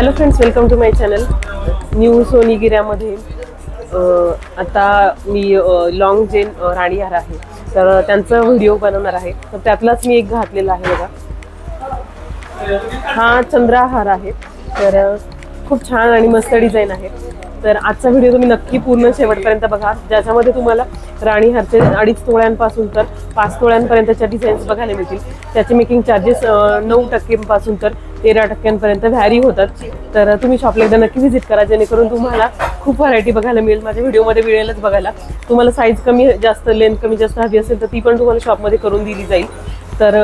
Hello friends, welcome to my channel. New सोनीगिऱ्यामध्ये आता मी लॉंग जेन राणी हार आहे तर त्यांचा व्हिडिओ बनवणार आहे. तर त्यातलाच मी एक घातलेला आहे बघा. हा चंद्रा हार आहे. तर खूप छान आणि मस्त डिझाईन आहे. तर आजचा व्हिडिओ तुम्ही नक्की पूर्ण शेवटपर्यंत बघा, ज्याच्यामध्ये तुम्हाला राणी हारचे 2.5 तोळ्यांपासून तर 5 तोळ्यांपर्यंतच्या डिझाईन्स बघायला मिळतील. त्याचे मेकिंग चार्जेस 9% पासून तर 13% व्हॅरी होतात. तर तुम्ही शॉपला एकदा नक्की व्हिजिट करा, जेणेकरून तुम्हाला खूप व्हरायटी बघायला मिळेल. माझ्या व्हिडिओमध्ये मिळेलच बघायला. तुम्हाला साईज कमी जास्त, लेंथ कमी जास्त हवी असेल तर ती पण तुम्हाला शॉपमध्ये करून दिली जाईल. तर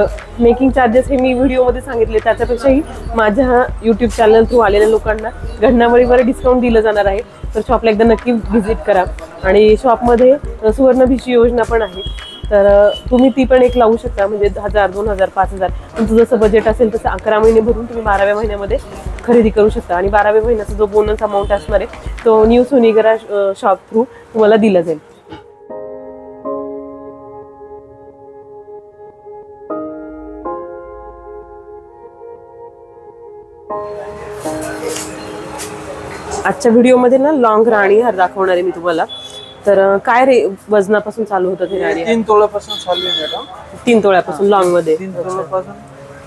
मेकिंग चार्जेस हे मी व्हिडिओमध्ये सांगितले, त्याच्यापेक्षाही माझ्या यूट्यूब चॅनल थ्रू आलेल्या लोकांना घडणावळीवर डिस्काउंट दिलं जाणार आहे. तर शॉपला एकदा नक्की व्हिजिट करा. आणि शॉपमध्ये सुवर्णभिषी योजना पण आहे, तर तुम्ही ती पण एक लावू शकता. म्हणजे 1000, 2000, 5000 तुमचं जसं बजेट असेल तसं 11 महिने भरून तुम्ही 12व्या महिन्यामध्ये खरेदी करू शकता. आणि 12व्या महिन्याचा जो बोनस अमाऊंट असणार आहे तो न्यू सोनीगिरा शॉप थ्रू तुम्हाला दिला जाईल. आजच्या व्हिडिओमध्ये ना लॉंग राणी हार दाखवणार आहे मी तुम्हाला. तर काय रे वजनापासून चालू होतं ते राणी? 3 तोळ्यापासून चालू आहे मॅडम. 3 तोळ्यापासून लॉंग मध्ये 3 तोळ्यापासून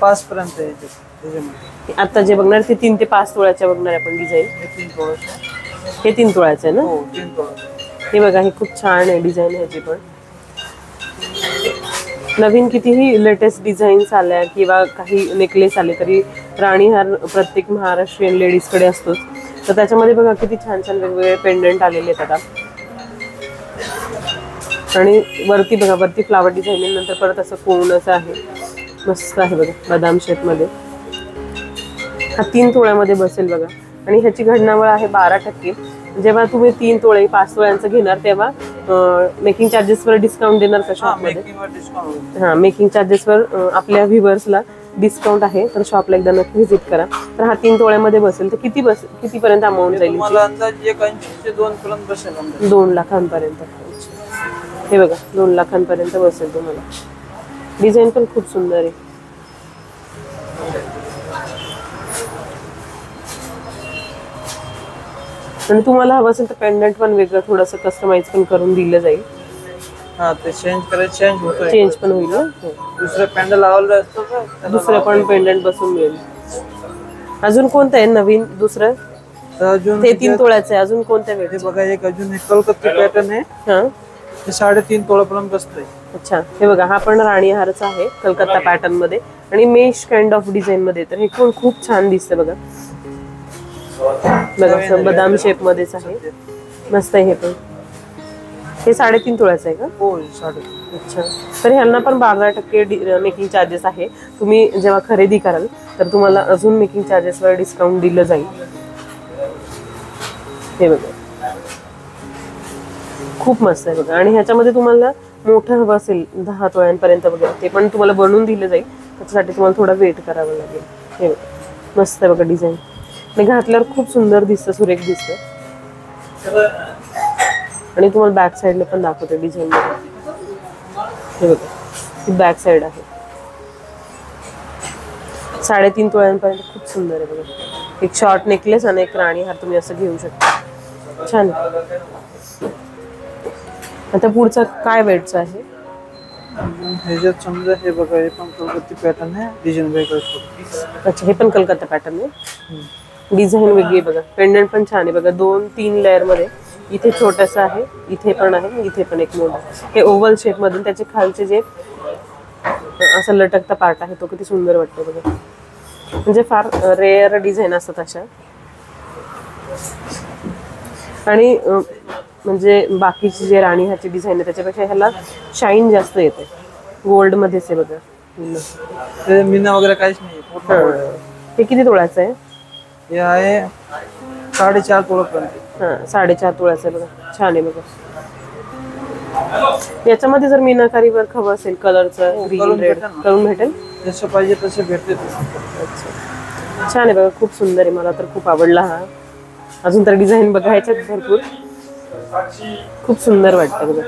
5 पर्यंत आहे. आता जे बघणार ते 3 ते 5 तोळ्याच्या बघणार आपण डिझाईन. हे 3 तोळ्याचं आहे ना? हो 3 तोळा. हे बघा, हे खूप छान आहे डिझाईन ह्याची पण. नवीन कितीही लेटेस्ट डिझाईन्स आल्या किंवा काही नेकलेस आले तरी राणी हार प्रत्येक महाराष्ट्रीयन लेडीजकडे असतोच. तर त्याच्यामध्ये बघा किती छान छान वेगवेगळे पेंडंट आलेले आहेत आता. आणि वरती बघा, वरती फ्लावर डिझाईन, नंतर परत असं कोण असं आहे, मस्त आहे बघा, बदाम शेप मध्ये. हा 3 तोळ्यामध्ये बसेल बघा. आणि ह्याची घडणावळ आहे 12%. जेव्हा तुम्ही 3 तोळे 5 तोळ्यांचं घेणार तेव्हा मेकिंग चार्जेसवर डिस्काउंट देणार का शॉपमध्ये? हां, मेकिंग चार्जेसवर आपल्या व्ह्युअर्सला डिस्काउंट आहे. तर शॉपला एकदा नक्की व्हिजिट करा. तर हा 3 तोळ्यामध्ये बसेल. तर कितीपर्यंत अमाऊंट जाईल? मला अंदाजे 180 ते 2 पर्यंत बसेल. 2 लाखांपर्यंत. हे बघा, 2 लाखांपर्यंत बसेल तुम्हाला. डिझाईन पण खूप सुंदर आहे. आणि तुम्हाला हवं असेल तर पेंडंट पण वेगळं थोडंसं कस्टमाइज पण करून दिलं जाईल. हा, ते चेंज करायचं, चेंज पण होईल ना. दुसरं पेंडंट लावलं असतं का, दुसरं पण पेंडंट बसून मिळेल. अजून कोणतं आहे नवीन दुसरं? अजून ते 3 तोळ्याचं आहे. अजून कोणत्या वेळ? बघा, एक अजून एक कलकत्ता पॅटर्न आहे. हा, ते 3.5 तोळ्यापर्यंत बसतंय. अच्छा. हे बघा, हा पण राणी हारचा आहे कलकत्ता पॅटर्न मध्ये आणि मेश काइंड ऑफ डिझाईन मध्ये. तर हे पण खूप छान दिसतं बघा. बघा, बदाम शेप मध्येच आहे, मस्त आहे. हे पण हे 3.5 तोळ्याचं आहे का? हो 3.5. अच्छा. तर ह्यांना पण 12% मेकिंग चार्जेस आहे. तुम्ही जेव्हा खरेदी कराल तर तुम्हाला अजून मेकिंग चार्जेसवर डिस्काउंट दिलं जाईल. हे बघा, खूप मस्त आहे बघा. आणि ह्याच्यामध्ये तुम्हाला मोठं हवं असेल 10 तोळ्यांपर्यंत वगैरे, ते पण तुम्हाला बनवून दिलं जाईल. त्याच्यासाठी तुम्हाला थोडा वेट करावं लागेल. हे बघा, मस्त आहे बघा डिझाईन. आणि घातल्यावर खूप सुंदर दिसतं, सुरेख दिसतं. आणि तुम्हाला बॅक साईडला पण दाखवते डिझाईन मध्ये. हे बघा, ही बॅक साईड आहे. 3.5 तोळ्यांपर्यंत खूप सुंदर आहे बघा. एक शॉर्ट नेकलेस आणि एक राणी हार तुम्ही असं घेऊ शकता. छान. आता पुढचा काय वेटचा आहे? ह्याच्यात समजा हे बघा, हे पण कलकत्ता पॅटर्न आहे, डिझाईन वेगळं. अच्छा, हे पण कलकत्ता पॅटर्न आहे. डिझाईन वेगळी बघा. पेंडंट पण छान आहे बघा, 2-3 लेअर मध्ये. इथे छोटंसं आहे, इथे पण आहे, इथे पण एक मोठा. हे ओव्हल शेप मधून त्याचे खालचे जे असं लटकता पार्ट आहे तो किती सुंदर वाटतो बघा. म्हणजे फार रेअर डिझाईन असतात अशा. आणि म्हणजे बाकीची जे राणी ह्याची डिझाईन आहे त्याच्यापेक्षा ह्याला शाईन जास्त येते. गोल्ड मध्येच आहे बघा. मीना वगैरे काहीच नाही. हे किती तोळ्याचं आहे? हे आहे 4.5 तोळ्यापर्यंत. हा, 4.5 तोळ्याचं आहे बघा. छान आहे बघा. याच्यामध्ये जर मीनाकारी वर्क हवं असेल कलरचं, ग्रीन रेड, करून भेटेल? जसं पाहिजे तसं भेटते. अच्छा, छान आहे बघा, खूप सुंदर आहे. मला तर खूप आवडला हा. अजून तर डिझाईन बघायच्यात भरपूर. खूप सुंदर वाटतं बघा.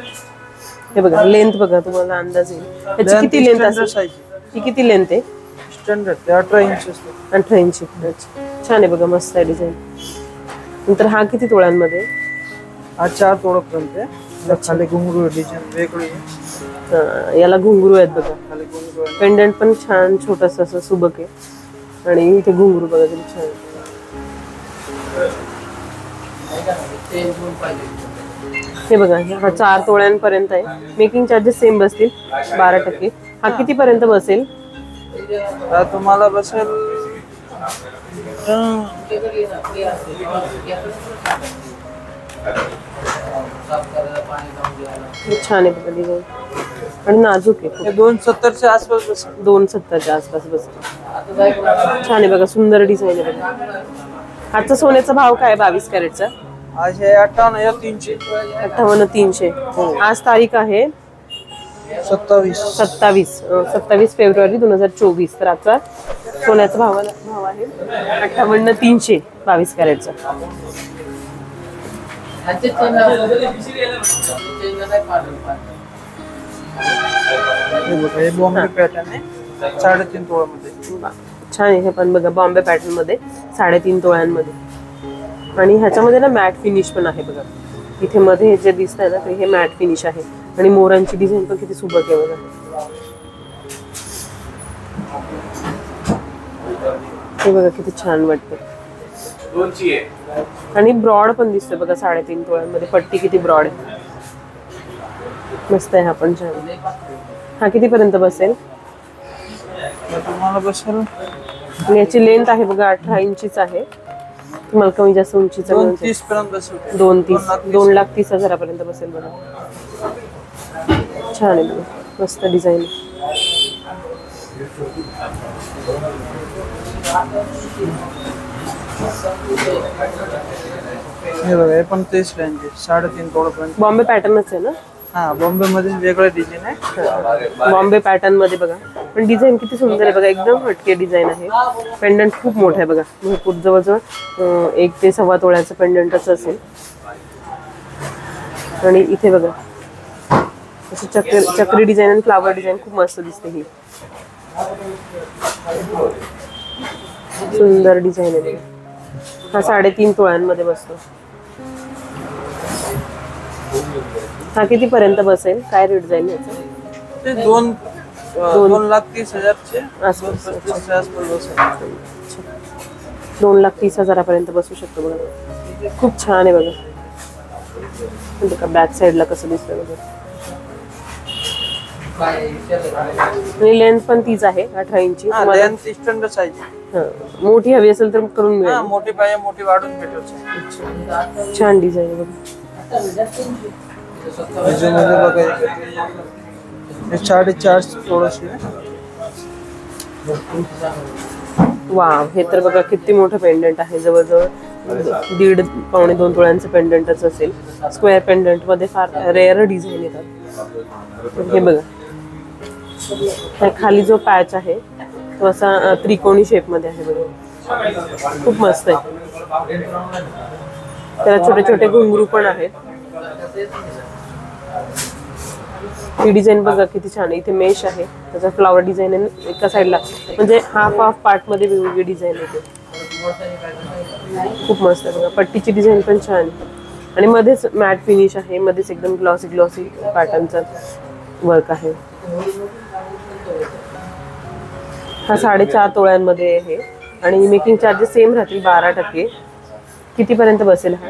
हे बघा, लेंथ बघा, तुम्हाला अंदाज येईल याची किती लेंथ असेल. ही किती लेंथ आहे? Standard 18 inch. 18 इंच. अच्छा. छान आहे बघा, मस्त आहे डिझाईन. नंतर हा किती तोळ्यांमध्ये? हा 4 तोळ्यापर्यंत आहे. याला खाली घुंगरू डिझाईन वेगळी आहे. याला घुंगरू आहेत बघा. खाली घुंगरू आहे. पेंडंट पण छान छोटस असं सुबक आहे आणि इथे घुंगरू बघा किती छान. हे बघा, हा 4 तोळ्यांपर्यंत आहे. मेकिंग चार्जेस सेम बसतील 12%. हा किती पर्यंत बसेल? हा तुम्हाला बसेल छान आहे बघा डिझाईन आणि नाजूक आहे. 270च्या आसपास बसेल. 270च्या आसपास बसेल. छान आहे बघा, सुंदर डिझाईन आहे बघा. आजचा सोन्याचा भाव काय 22 कॅरेटचा? आज हे 58,300. 58,300. आज तारीख आहे 27 फेब्रुवारी 2024. तर आजचा सोन्याचा भाव आहे 58,300 22 कॅरेटचा. हे बॉम्बे पॅटर्न आहे 3.5 तोळ्यामध्ये. छान आहे हे पण बघा, बॉम्बे पॅटर्न मध्ये 3.5 तोळ्यांमध्ये. आणि ह्याच्यामध्ये ना मॅट फिनिश पण आहे बघा. इथे मध्ये हे जे दिसत आहे ना ते हे मॅट फिनिश आहे. आणि मोरांची डिझाईन पण किती सुबक आहे बघा. हे बघा किती छान वाटतं. आणि ब्रॉड पण दिसतोय बघा 3.5 तोळ्यांमध्ये. पट्टी किती ब्रॉड आहे, मस्त आहे हा पण छान. हा किती पर्यंत बसेल? तुम्हाला बसेल याची लेंथ आहे बघा 18 इंचीच आहे. तुम्हाला कमी जास्त उंचीचा 230 पर्यंत बसेल. 2,30,000 पर्यंत बसेल बघा. छान आहे बघा, मस्त डिझाईन. हे बघा हे पण 30 रेंज आहे 3.5 तोळ्यापर्यंत. बॉम्बे पॅटर्नच आहे ना? हा बॉम्बे मध्ये वेगळं डिझाईन आहे. बॉम्बे पॅटर्न मध्ये बघा, पण डिझाईन किती सुंदर आहे बघा. एकदम हटके डिझाईन आहे. पेंडंट खूप मोठं आहे बघा, भरपूर जवळजवळ 1 ते 1.25 तोळ्याचं पेंडंटच असेल. आणि इथे बघा अशी चक्री डिझाईन आणि फ्लावर डिझाईन खूप मस्त दिसते. ही सुंदर डिझाईन आहे बघा. हा 3.5 तोळ्यांमध्ये बसतो. हा किती पर्यंत बसेल? काय रेट जाईल याचा? ते 2,30,000चे आसपास बसेल. 2,30,000 पर्यंत बसू शकतो बघा. खूप छान आहे बघा. बॅक साईडला कसं दिसतं बघा. आणि लेंथ पण तीच आहे 18 इंची. Standard size. मोठी हवी असेल तर करून मिळेल. मोठी पाहिजे मोठी वाढून भेटेल. छान डिझाईन आहे बघा. त्याच्यामध्ये बघा हे 4.5 थोडंशी. वाव, हे तर बघा किती मोठं पेंडंट आहे. जवळजवळ 1.5-2 तोळ्यांचं पेंडंटच असेल. स्क्वेअर पेंडंट मध्ये फार रेअर डिझाईन येतात. हे बघा, खाली जो पॅच आहे तो असा त्रिकोणी शेप मध्ये आहे बघा. खूप मस्त आहे. त्याला छोटे छोटे घुंगरू पण आहेत. ही डिझाईन बघा किती छान आहे. इथे मेश आहे, त्याचा फ्लावर डिझाईन आहे एका साईडला. म्हणजे हाफ पार्ट मध्ये वेगवेगळी डिझाईन येते. खूप मस्त आहे बघा. पट्टीची डिझाईन पण छान आहे. आणि मध्येच मॅट फिनिश आहे. मध्येच एकदम ग्लॉसी पॅटर्नचा वर्क आहे. हा 4.5 तोळ्यांमध्ये आहे. आणि मेकिंग चार्जेस सेम राहतील 12%. किती पर्यंत बसेल हा?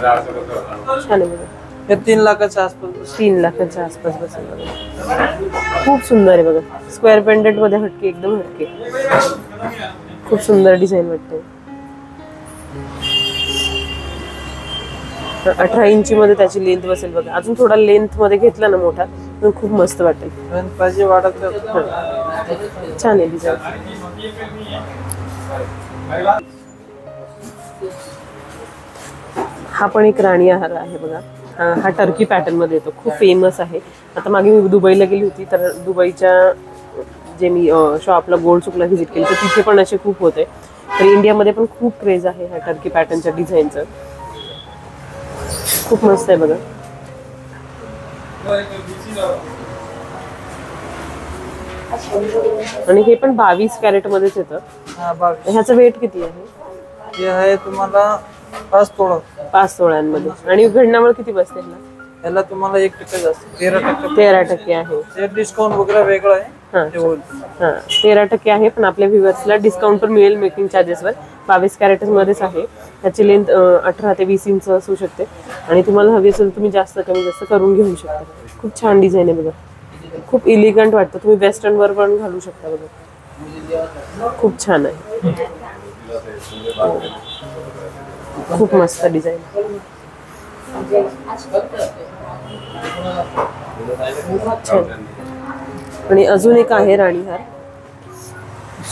छान आहे बघा. हे 3 लाखाच्या आसपास. 3 लाखाच्या आसपास बसेल बघा. खूप सुंदर आहे बघा. स्क्वेअर पेंडंट मध्ये हटके, एकदम हटके. खूप सुंदर डिझाईन वाटते. 18 इंची मध्ये त्याची लेंथ बसेल बघा. अजून थोडा लेंथ मध्ये घेतला ना मोठा तर खूप मस्त वाटेल. पाहिजे वाढत. छान आहे डिझाईन. हा पण एक राणी हार आहे बघा. हा टर्की पॅटर्न मध्ये येतो. खूप फेमस आहे. आता मागे मी दुबईला गेली होती तर दुबईच्या जे मी शॉपला गोल्ड सुकला व्हिजिट केली तर तिथे पण असे खूप होते. तर इंडियामध्ये पण खूप क्रेज आहे ह्या टर्की पॅटर्नच्या डिझाईनचं. खूप मस्त आहे बघा. आणि हे पण 22 कॅरेट मध्येच येतं. हा 22. ह्याचं वेट किती आहे? हे आहे तुम्हाला 5 तोळा. 5 तोळ्यांमध्ये. आणि घडणावळ किती बसते ह्याला? याला तुम्हाला 1% जास्त 13%. 13% आहे. ते डिस्काउंट वगैरे वेगळं आहे. हा ते होईल. हा 13% आहे, पण आपल्या व्ह्युअर्सला डिस्काउंट पण मिळेल मेकिंग चार्जेसवर. 22 कॅरेट मध्येच आहे. त्याची लेंथ 18 ते 20 इंच असू शकते आणि तुम्हाला हवी असेल तुम्ही जास्त कमी जास्त करून घेऊ शकता. खूप छान डिझाईन आहे बघा, खूप इलिगंट वाटतं. तुम्ही वेस्टर्न वर पण घालू शकता बघा, खूप छान आहे. खूप मस्त डिझाईन. छान. आणि अजून एक आहे राणीहार,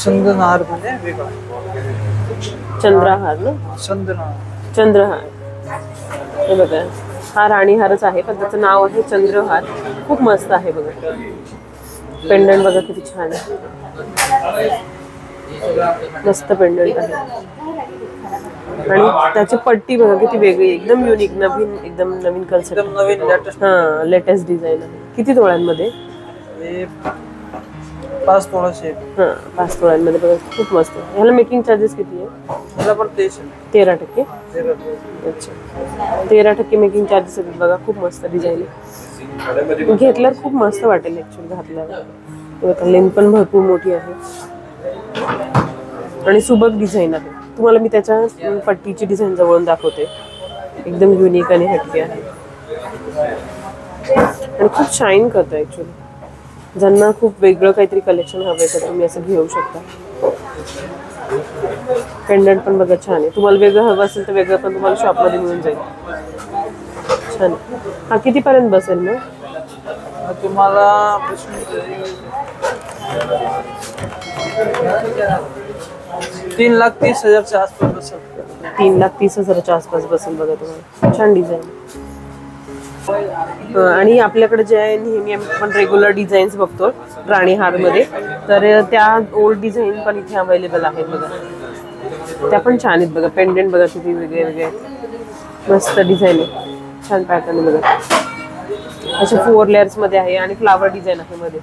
चंद्रहार म्हणजे वेगळा. चंद्रहार ना, चंद्रहार. हे बघा, हा राणीहारच आहे पण त्याचं नाव आहे चंद्रहार. खूप मस्त आहे बघा. पेंडंट बघा किती छान आहे, मस्त पेंडंट आहे. आणि त्याची पट्टी बघा किती वेगळी, एकदम युनिक, नवीन, एकदम नवीन कन्सेप्ट, नवीन लेटेस्ट. हा लेटेस्ट डिझाईन आहे. किती तोळ्यांमध्ये? 5 तोळाचे. हा 5 तोळ्यांमध्ये बघा, खूप मस्त. ह्याला मेकिंग चार्जेस किती आहे? ह्याला पण 13%. अच्छा, 13% मेकिंग चार्जेस आहेत बघा. खूप मस्त डिझाईन आहे. घेतल्यावर खूप मस्त वाटेल ऍक्च्युअली घातल्यावर. लेंथ पण भरपूर मोठी आहे आणि सुबक डिझाईन आहे. तुम्हाला मी त्याच्या पट्टीची डिझाईन जवळून दाखवते, एकदम युनिक आणि हटके आहे आणि खूप शाईन करतो ऍक्च्युअली. ज्यांना खूप वेगळं काहीतरी कलेक्शन हवंय तर तुम्ही असं घेऊ शकता. पेंडंट पण बघा छान आहे. तुम्हाला वेगळं हवं असेल तर वेगळं पण तुम्हाला शॉपमध्ये मिळून जाईल. छान. हा कितीपर्यंत बसेल मग? तुम्हाला 3,30,000च्या आसपास बसेल. 3,30,000च्या आसपास बसेल बघा तुम्हाला. छान डिझाईन. आणि आपल्याकडे जे आहे नेहमी आपण रेग्युलर डिझाईन्स बघतो राणीहारमध्ये, तर त्या ओल्ड डिझाईन पण इथे अवेलेबल आहेत बघा. त्या पण छान आहेत बघा. पेंडेंट बघा किती वेगळे वेगळे, मस्त डिझाईन आहे, छान पॅटर्न आहे बघा. असे 4 लेयर्समध्ये आहे आणि फ्लावर डिझाईन आहे मध्ये.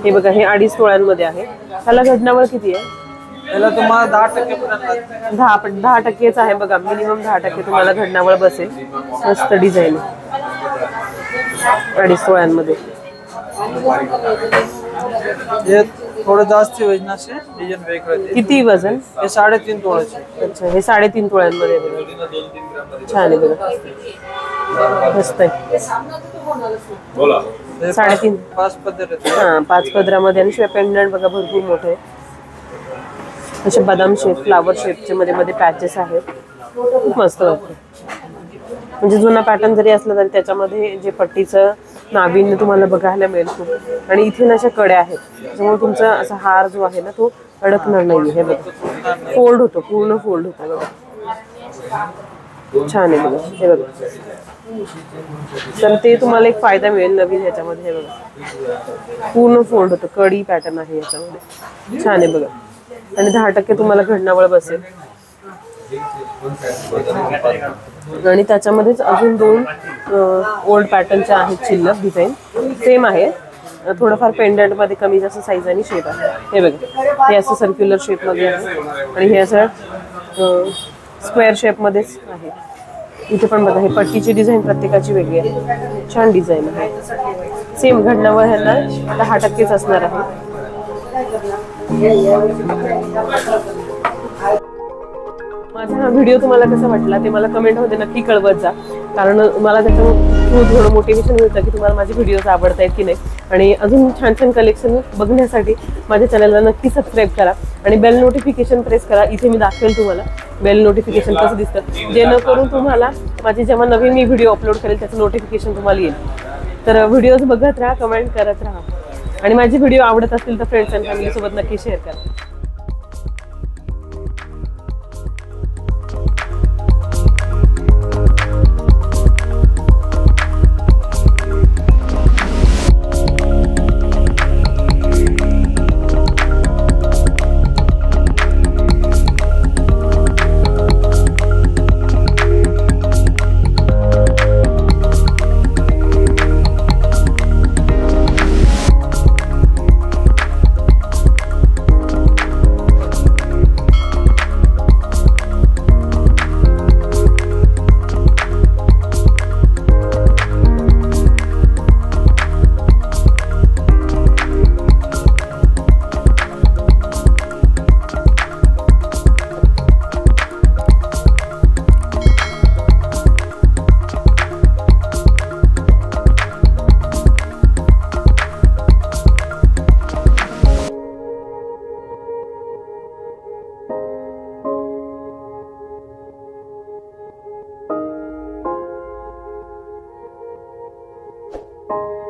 हे बघा, हे 2.5 तोळ्यांमध्ये आहे. त्याला घडणावळ किती आहे? याला तुम्हाला 10% पर्यंत 10%च आहे बघा. मिनिमम 10% तुम्हाला घडणावळ बसेल. मस्त डिझाईन आहे 2.5 तोळ्यांमध्ये. हे थोडं जास्त वजनाचे डिझाईन वेगळं. किती वजन? हे 3.5 तोळाचे. अच्छा, हे 3.5 तोळ्यांमध्ये बघा. छान आहे बघा, मस्त आहे. 3.5 5 पदर. हा 5 पदरामध्ये. आणि शिवाय पेंडंट बघा भरपूर मोठे आहे. असे बदाम शेप, फ्लावर शेपचे मध्ये मध्ये पॅचेस आहेत. खूप मस्त वाटतं. म्हणजे जुना पॅटर्न जरी असला तरी त्याच्यामध्ये जे पट्टीचं नाविन्य तुम्हाला बघायला मिळेल खूप. आणि इथे अशा कड्या आहेत त्याच्यामुळे तुमचा असा हार जो आहे ना तो अडकणार नाही. हे बघा, फोल्ड होतो, पूर्ण फोल्ड होतो बघा. छान आहे बघा. हे बघा, तर ते तुम्हाला एक फायदा मिळेल नवीन ह्याच्यामध्ये. हे बघा, पूर्ण फोल्ड होतं, कडी पॅटर्न आहे याच्यामध्ये. छान आहे बघा. आणि 10% तुम्हाला घडणावळ बसेल. आणि त्याच्यामध्येच अजून 2 ओल्ड पॅटर्नच्या आहेत शिल्लक डिझाईन. सेम आहे, थोडंफार पेंडंटमध्ये कमी जास्त साईज आणि शेप आहे. हे बघा, हे असं सर्क्युलर शेपमध्ये आहे आणि हे असं स्क्वेअर शेपमध्येच आहे. इथे पण बघा, हे पट्टीची डिझाईन प्रत्येकाची वेगळी आहे. छान डिझाईन आहे. सेम घडणावळ ह्यांना 10%च असणार आहे. माझा हा व्हिडिओ तुम्हाला कसा वाटला ते मला कमेंटमध्ये नक्की कळवत जा, कारण मला त्याच्यातून थोडं मोटिवेशन मिळतं की तुम्हाला माझे व्हिडिओज आवडतायत की नाही. आणि अजून छान छान कलेक्शन बघण्यासाठी माझ्या चॅनलला नक्की सबस्क्राईब करा आणि बेल नोटिफिकेशन प्रेस करा. इथे मी दाखवेल तुम्हाला बेल नोटिफिकेशन कसं दिसतं, जेणेकरून तुम्हाला माझे जेव्हा नवीन मी व्हिडिओ अपलोड करेल त्याचं नोटिफिकेशन तुम्हाला येईल. तर व्हिडिओज बघत राहा, कमेंट करत राहा आणि माझे व्हिडिओ आवडत असतील तर फ्रेंड्स अँड फॅमिलीसोबत नक्की शेअर करा. आहे.